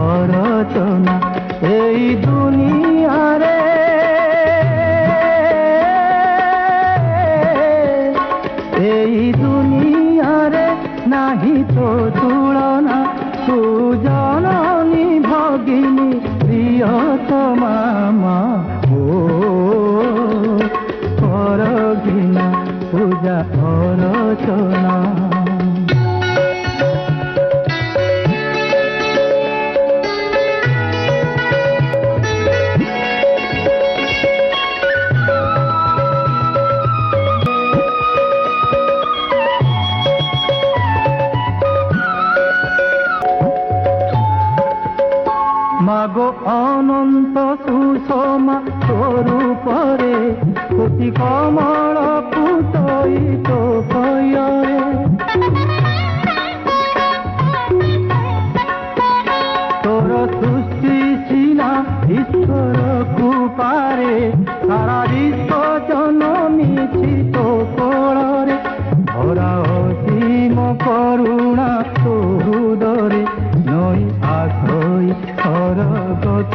অরচনা এই দুনিয়ারে এই দুনিয়ারে নাহি তো তুলনা তু জননী ভগিনী প্রিয়তমা মা ও করঘিনা পূজা অরচনা। মাগো অনন্ত সুষমা স্বরূপরে অতি কমল পুতইত কয়রে তোর সৃষ্টি সিনা ঈশ্বর কৃপারে সারা বিশ্ব জনমিছিত কোଳରେ ধরা অসীম করুণা হৃদরে নই আশ্রয় স্বর্গত